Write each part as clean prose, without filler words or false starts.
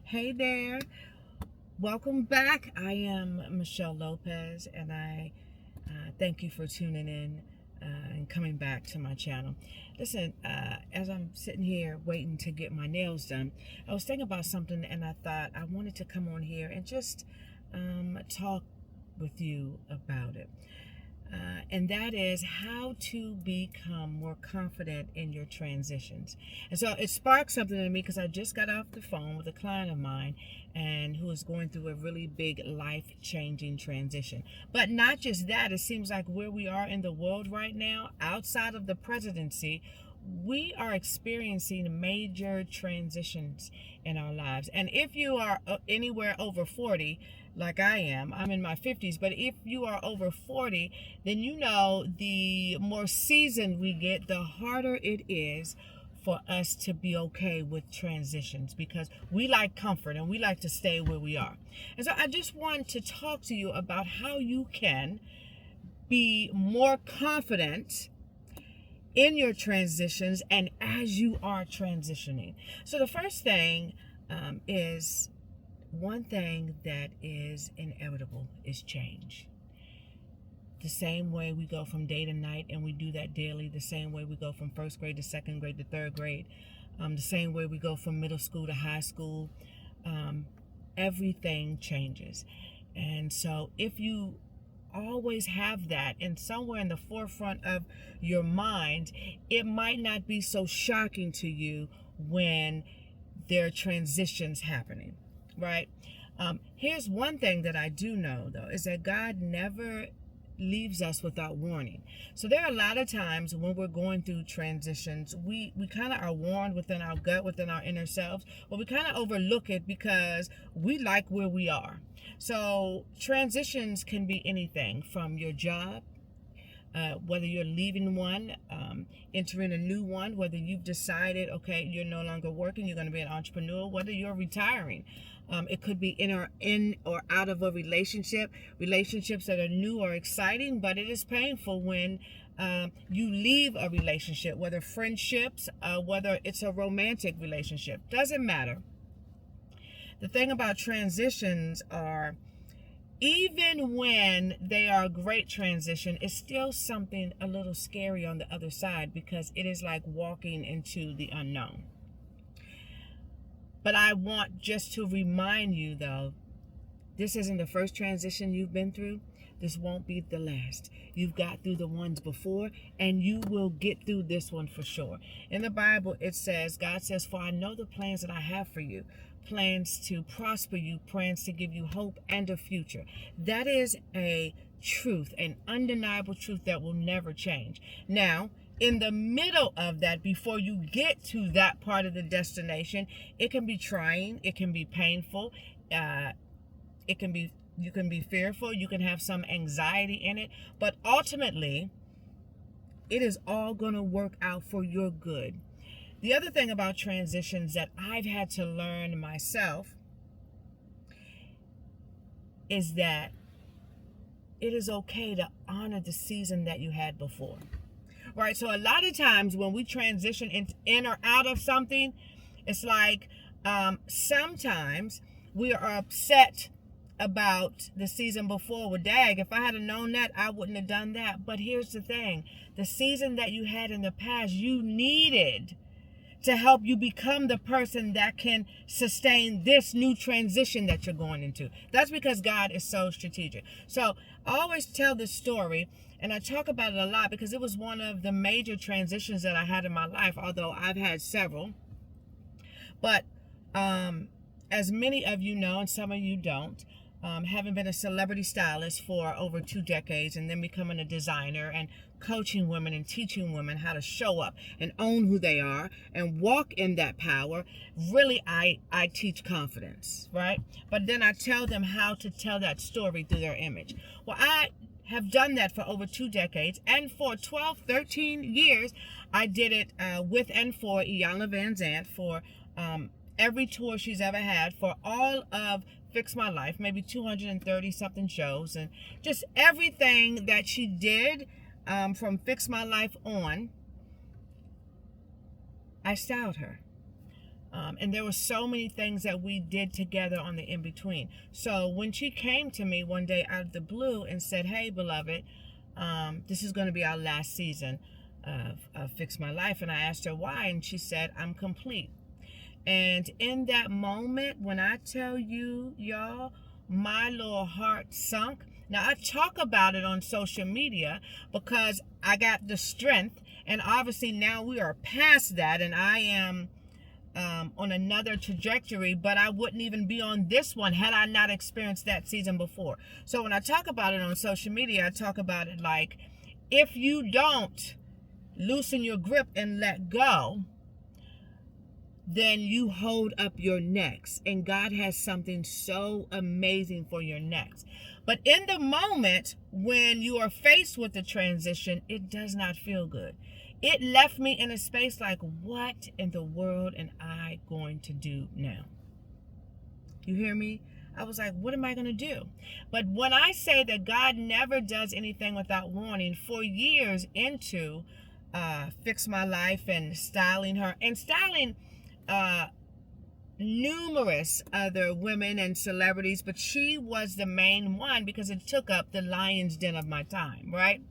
Hey there, welcome back. I am Michelle Lopez, and I thank you for tuning in and coming back to my channel. Listen, as I'm sitting here waiting to get my nails done, I was thinking about something, and I thought I wanted to come on here and just talk with you about it. And that is how to become more confident in your transitions. And so it sparked something in me because I just got off the phone with a client of mine and who is going through a really big life-changing transition. But not just that, it seems like where we are in the world right now, outside of the presidency, we are experiencing major transitions in our lives. And if you are anywhere over 40, like I am, I'm in my 50s, but if you are over 40, then you know the more seasoned we get, the harder it is for us to be okay with transitions because we like comfort and we like to stay where we are. And so I just want to talk to you about how you can be more confident in your transitions and as you are transitioning. So the first thing is one thing that is inevitable is change. The same way we go from day to night, and we do that daily, the same way we go from first grade to second grade to third grade, the same way we go from middle school to high school, everything changes. And so if you always have that and somewhere in the forefront of your mind, it might not be so shocking to you when there are transitions happening, right? Here's one thing that I do know, though, is that God never leaves us without warning. So there are a lot of times when we're going through transitions, we kind of are warned within our gut, within our inner selves, but we kind of overlook it because we like where we are. So transitions can be anything from your job, whether you're leaving one, entering a new one, whether you've decided, okay, you're no longer working, you're going to be an entrepreneur, whether you're retiring. It could be in or out of a relationship, relationships that are new or exciting, but it is painful when you leave a relationship, whether friendships, whether it's a romantic relationship, doesn't matter. The thing about transitions are, even when they are a great transition, it's still something a little scary on the other side because it is like walking into the unknown. But I want just to remind you, though, this isn't the first transition you've been through. This won't be the last. You've got through the ones before, and you will get through this one for sure. In the Bible, it says, God says, "For I know the plans that I have for you, plans to prosper you, plans to give you hope and a future." That is a truth, an undeniable truth that will never change. Now, in the middle of that, before you get to that part of the destination, it can be trying, it can be painful, it can be, you can be fearful, you can have some anxiety in it, but ultimately it is all going to work out for your good. The other thing about transitions that I've had to learn myself is that it is okay to honor the season that you had before. Right? So a lot of times when we transition in or out of something, it's like sometimes we are upset about the season before. Well, dag, if I had known that, I wouldn't have done that. But here's the thing. The season that you had in the past, you needed to help you become the person that can sustain this new transition that you're going into. That's because God is so strategic. So I always tell this story, and I talk about it a lot because it was one of the major transitions that I had in my life, although I've had several. But as many of you know, and some of you don't, having been a celebrity stylist for over 2 decades and then becoming a designer and coaching women and teaching women how to show up and own who they are and walk in that power, really I teach confidence, right? But then I tell them how to tell that story through their image. Well, I have done that for over 2 decades, and for 12, 13 years, I did it with and for Iyanla Vanzant for every tour she's ever had, for all of Fix My Life, maybe 230 something shows, and just everything that she did from Fix My Life on, I styled her. And there were so many things that we did together on the in-between. So when she came to me one day out of the blue and said, hey, beloved, this is going to be our last season of Fix My Life. And I asked her why, and she said, I'm complete. And in that moment, when I tell you, y'all, my little heart sunk. Now, I talk about it on social media because I got the strength, and obviously now we are past that, and I am on another trajectory, but I wouldn't even be on this one had I not experienced that season before. So when I talk about it on social media, I talk about it like, if you don't loosen your grip and let go, then you hold up your necks, and God has something so amazing for your necks. But in the moment when you are faced with the transition, it does not feel good. It left me in a space like, what in the world am I going to do now? You hear me? I was like, what am I going to do? But when I say that God never does anything without warning, for years into Fix My Life and styling her and styling numerous other women and celebrities, but she was the main one because it took up the lion's den of my time, right?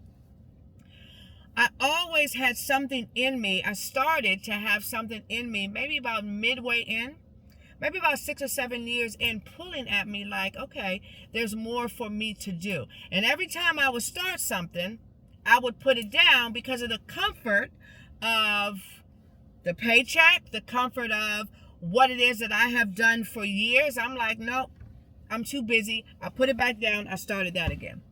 I always had something in me. I started to have something in me maybe about midway in, maybe about 6 or 7 years in, pulling at me like, okay, there's more for me to do. And every time I would start something, I would put it down because of the comfort of the paycheck, the comfort of what it is that I have done for years. I'm like, nope, I'm too busy. I put it back down. I started that again.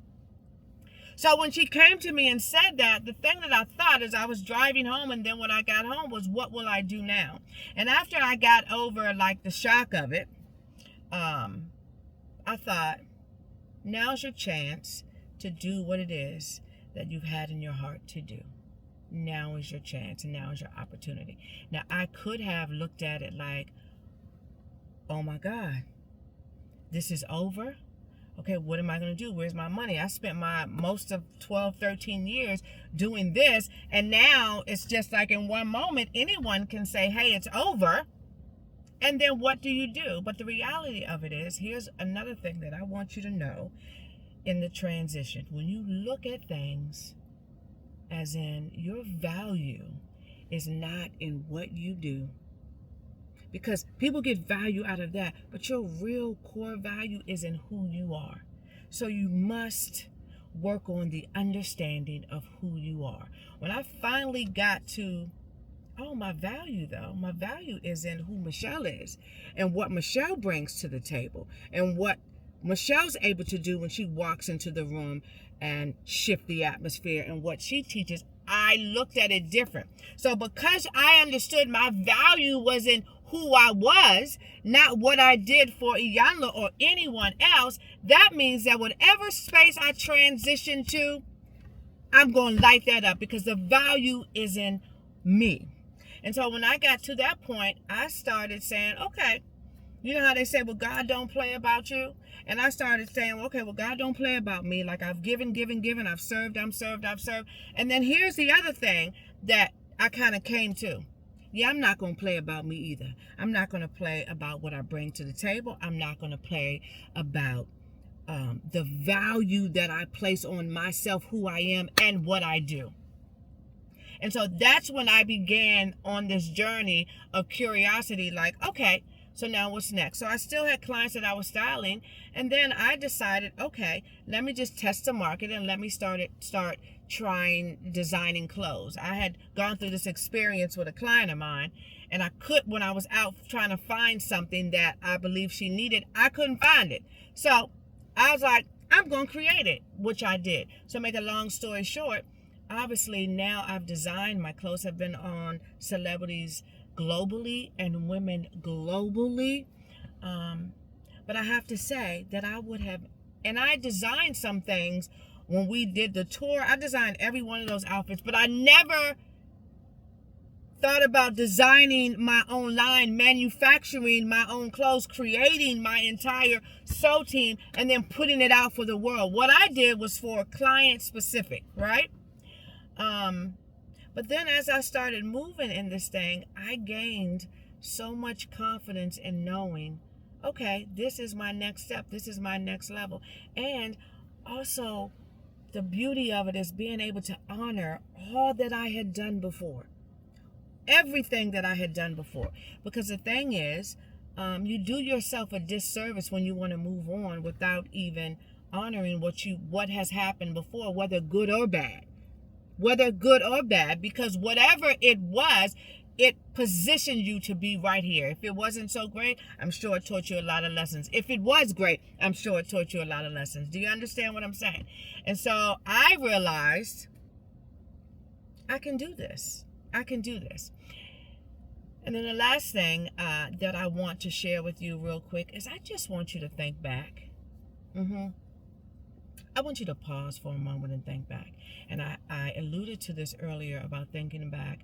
So when she came to me and said that, the thing that I thought as I was driving home, and then when I got home, was, what will I do now? And after I got over like the shock of it, I thought, now's your chance to do what it is that you've had in your heart to do. Now is your chance, and now is your opportunity. Now, I could have looked at it like, oh my God, this is over. Okay, what am I going to do? Where's my money? I spent my most of 12, 13 years doing this, and now it's just like in one moment, anyone can say, hey, it's over. And then what do you do? But the reality of it is, here's another thing that I want you to know in the transition. When you look at things as in your value is not in what you do, because people get value out of that, but your real core value is in who you are. So you must work on the understanding of who you are. When I finally got to, oh, my value though, my value is in who Michelle is and what Michelle brings to the table and what Michelle's able to do when she walks into the room and shift the atmosphere, and what she teaches. I looked at it different. So because I understood my value was in who I was, not what I did for Iyanla or anyone else, that means that whatever space I transition to, I'm going to light that up because the value is in me. And so when I got to that point, I started saying, okay, you know how they say, well, God don't play about you? And I started saying, okay, well, God don't play about me. Like, I've given. I've served. And then here's the other thing that I kind of came to. Yeah, I'm not going to play about me either. I'm not going to play about what I bring to the table. I'm not going to play about the value that I place on myself, who I am, and what I do. And so that's when I began on this journey of curiosity, like, okay, so now what's next? So I still had clients that I was styling, and then I decided, okay, let me just test the market and let me start trying designing clothes. I had gone through this experience with a client of mine, and when I was out trying to find something that I believed she needed, I couldn't find it. So I was like, I'm going to create it, which I did. So make a long story short, obviously now I've designed, my clothes have been on celebrities globally and women globally. But I have to say that and I designed some things when we did the tour. I designed every one of those outfits, but I never thought about designing my own line, manufacturing my own clothes, creating my entire sew team, and then putting it out for the world. What I did was for client specific, right? But then as I started moving in this thing, I gained so much confidence in knowing, okay, this is my next step. This is my next level. And also, the beauty of it is being able to honor all that I had done before, everything that I had done before. Because the thing is, you do yourself a disservice when you want to move on without even honoring what has happened before, whether good or bad. Because whatever it was, it positioned you to be right here. If it wasn't so great, I'm sure it taught you a lot of lessons. If it was great, I'm sure it taught you a lot of lessons. Do you understand what I'm saying? And so I realized I can do this. And then the last thing that I want to share with you real quick is I just want you to think back. I want you to pause for a moment and think back. And I alluded to this earlier about thinking back.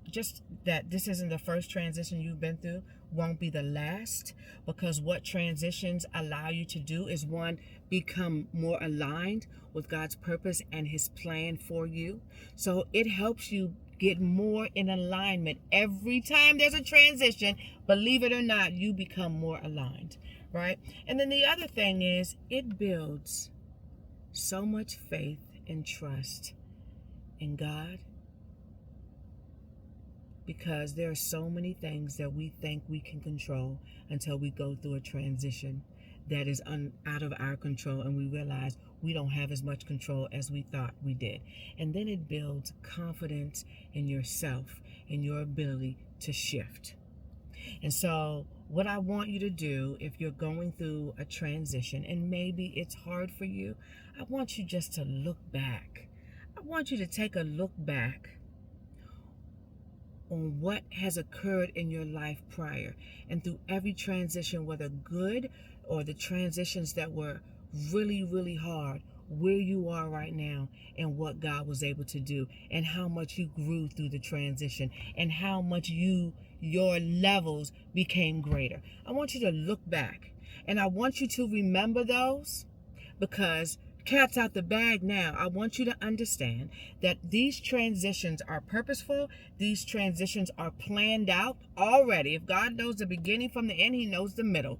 Just that this isn't the first transition you've been through, won't be the last, because what transitions allow you to do is, one, become more aligned with God's purpose and his plan for you. So it helps you get more in alignment. Every time there's a transition, believe it or not, you become more aligned, right? And then the other thing is, it builds so much faith and trust in God, because there are so many things that we think we can control until we go through a transition that is out of our control, and we realize we don't have as much control as we thought we did. And then it builds confidence in yourself, in your ability to shift. And so what I want you to do, if you're going through a transition and maybe it's hard for you, I want you just to look back. I want you to take a look back on what has occurred in your life prior, and through every transition, whether good or the transitions that were really, really hard, where you are right now and what God was able to do, and how much you grew through the transition, and how much your levels became greater. I want you to look back, and I want you to remember those, because cat's out the bag now. I want you to understand that these transitions are purposeful. These transitions are planned out already. If God knows the beginning from the end, he knows the middle.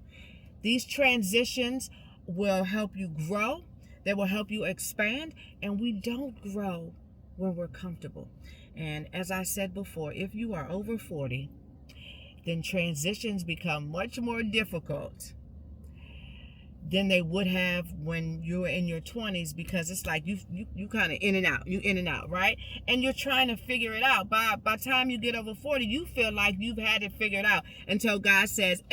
These transitions will help you grow. They will help you expand. And we don't grow when we're comfortable. And as I said before, if you are over 40, then transitions become much more difficult than they would have when you were in your 20s, because it's like you kind of in and out, right? And you're trying to figure it out. By the time you get over 40, you feel like you've had it figured out, until God says,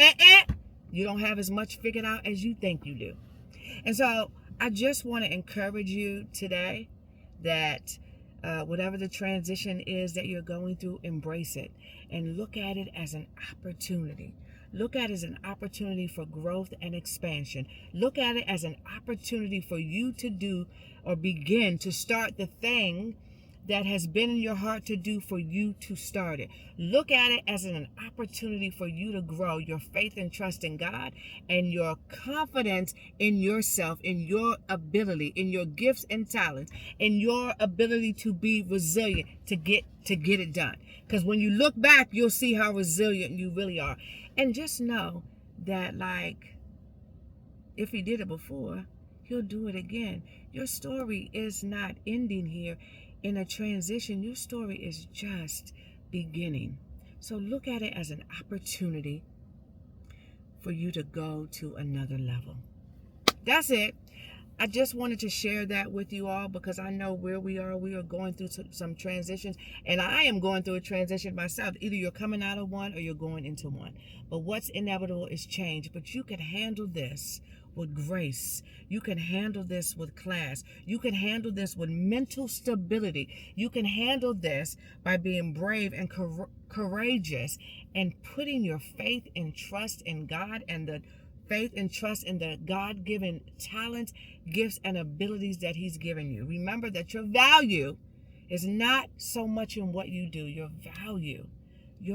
you don't have as much figured out as you think you do. And so I just want to encourage you today that whatever the transition is that you're going through, embrace it and look at it as an opportunity. Look at it as an opportunity for growth and expansion. Look at it as an opportunity for you to do or begin to start the thing that has been in your heart to do, for you to start it. Look at it as an opportunity for you to grow your faith and trust in God, and your confidence in yourself, in your ability, in your gifts and talents, in your ability to be resilient to get it done. Because when you look back, you'll see how resilient you really are. And just know that, like, if he did it before, he'll do it again. Your story is not ending here in a transition. Your story is just beginning. So look at it as an opportunity for you to go to another level. That's it. I just wanted to share that with you all, because I know where we are. We are going through some transitions, and I am going through a transition myself. Either you're coming out of one or you're going into one. But what's inevitable is change. But you can handle this with grace. You can handle this with class. You can handle this with mental stability. You can handle this by being brave and courageous, and putting your faith and trust in God, and the faith and trust in the God-given talents, gifts, and abilities that he's given you. Remember that your value is not so much in what you do. Your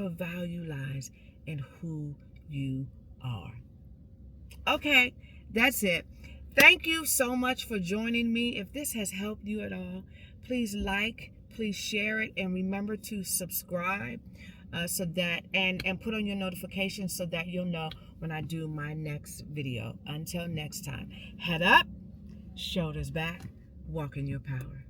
value lies in who you are. Okay, that's it. Thank you so much for joining me. If this has helped you at all, please like, please share it, and remember to subscribe. so that and put on your notifications so that you'll know when I do my next video. Until next time, head up, shoulders back, walk in your power.